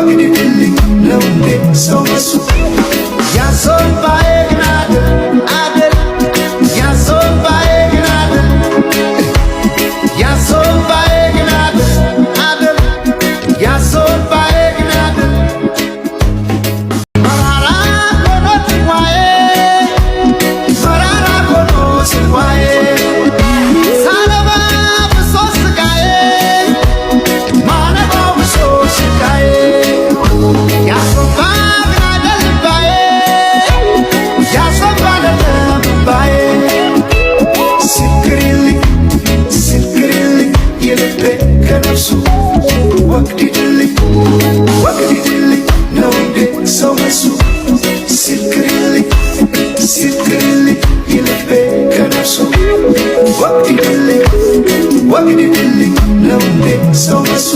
ወግድልኝ ነው እንዴ ሰው መሱ ያሶባዬ ግን አደል ያሶባዬ ግን ያሶባዬ ግን አደል ያሶባዬ ግን መራራ ኮኖ ትንዋዬ መራራ ኮኖ ስንዋዬ ሳለባ ብሶ ስቃዬ ማነባው ብሶ ስቃዬ ያሶባ ግን አደል ልባዬ ያሶባ ለለምባዬ ስክሪልኝ ስክሪልኝ የልቤ ከነፍሱ ወግድልኝ ወግድልኝ ነው እንዴ ሰው መሱ ስክሪልኝ ስክሪልኝ የልቤ ከነፍሱ ወግድልኝ ወግድልኝ ነው እንዴ ሰው መሱ